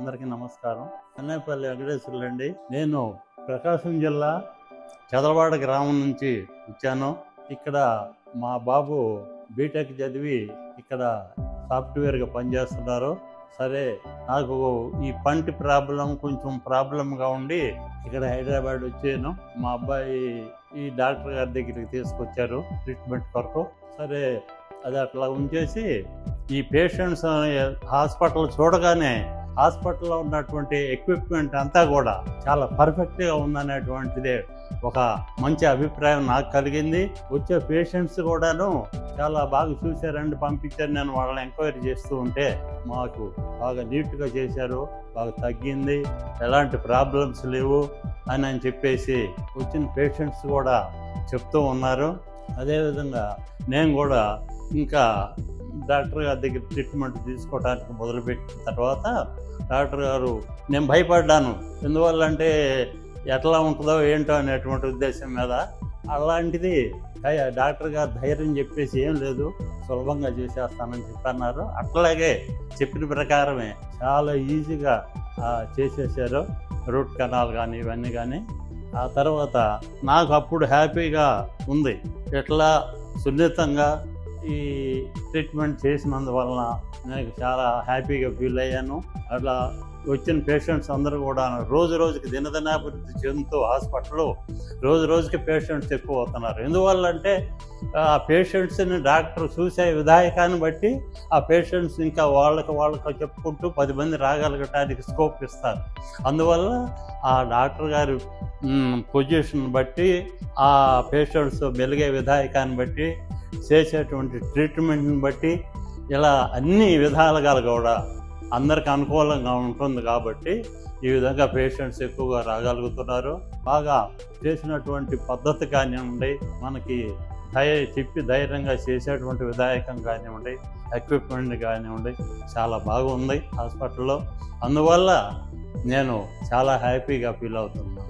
అందరికీ నమస్కారం. చెన్నైపల్లి వెంకటేశ్వర్లు అండి. నేను ప్రకాశం జిల్లా చదలవాడ గ్రామం నుంచి వచ్చాను. ఇక్కడ మా బాబు బీటెక్ చదివి ఇక్కడ సాఫ్ట్వేర్గా పనిచేస్తున్నారు. సరే, నాకు ఈ పంటి కొంచెం ప్రాబ్లంగా ఉండి ఇక్కడ హైదరాబాద్ వచ్చాను. మా అబ్బాయి ఈ డాక్టర్ గారి దగ్గరికి తీసుకొచ్చారు ట్రీట్మెంట్ కొరకు. సరే, అది అట్లా ఉంచేసి ఈ పేషెంట్స్ హాస్పిటల్ చూడగానే హాస్పిటల్లో ఉన్నటువంటి ఎక్విప్మెంట్ అంతా కూడా చాలా పర్ఫెక్ట్గా ఉందనేటువంటిదే ఒక మంచి అభిప్రాయం నాకు కలిగింది. వచ్చే పేషెంట్స్ కూడాను చాలా బాగా చూశారండి, పంపించారు. నేను వాళ్ళని ఎంక్వైరీ చేస్తూ ఉంటే మాకు బాగా నీట్గా చేశారు, బాగా తగ్గింది, ఎలాంటి ప్రాబ్లమ్స్ లేవు అని చెప్పేసి వచ్చిన పేషెంట్స్ కూడా చెప్తూ ఉన్నారు. అదేవిధంగా నేను కూడా ఇంకా డాక్టర్ గారి దగ్గర ట్రీట్మెంట్ తీసుకోవడానికి మొదలుపెట్టిన తర్వాత డాక్టర్ గారు, నేను భయపడ్డాను, ఎందువల్లంటే ఎట్లా ఉంటుందో ఏంటో అనేటువంటి ఉద్దేశం మీద. అలాంటిది డాక్టర్ గారు ధైర్యం చెప్పేసి ఏం లేదు, సులభంగా చేసేస్తానని చెప్పన్నారు. అట్లాగే చెప్పిన ప్రకారమే చాలా ఈజీగా చేసేసారు, రూట్ కెనాల్ కానీ ఇవన్నీ కానీ. ఆ తర్వాత నాకు అప్పుడు హ్యాపీగా ఉంది. ఎట్లా సున్నితంగా ఈ ట్రీట్మెంట్ చేసినందువలన నేను చాలా హ్యాపీగా ఫీల్ అయ్యాను. అట్లా వచ్చిన పేషెంట్స్ అందరూ కూడా రోజు రోజుకి దినదినాభివృద్ధి చెందుతూ హాస్పిటల్లో రోజు రోజుకి పేషెంట్స్ ఎక్కువ అవుతున్నారు. ఎందువల్లంటే ఆ పేషెంట్స్ని డాక్టర్ చూసే విధాయకాన్ని బట్టి ఆ పేషెంట్స్ ఇంకా వాళ్ళకి చెప్పుకుంటూ 10 మంది రాగలగటానికి స్కోప్ ఇస్తారు. అందువల్ల ఆ డాక్టర్ గారి పొజిషన్ బట్టి, ఆ పేషెంట్స్ మెలిగే విధాయకాన్ని బట్టి, చేసేటువంటి ట్రీట్మెంట్ని బట్టి, ఇలా అన్ని విధాలుగా కూడా అందరికి అనుకూలంగా ఉంటుంది. కాబట్టి ఈ విధంగా పేషెంట్స్ ఎక్కువగా రాగలుగుతున్నారు. బాగా చేసినటువంటి పద్ధతి కానివ్వండి, మనకి చెప్పి ధైర్యంగా చేసేటువంటి విధాయకం కానివ్వండి, ఎక్విప్మెంట్ కానివ్వండి, చాలా బాగుంది హాస్పిటల్లో. అందువల్ల నేను చాలా హ్యాపీగా ఫీల్ అవుతున్నాను.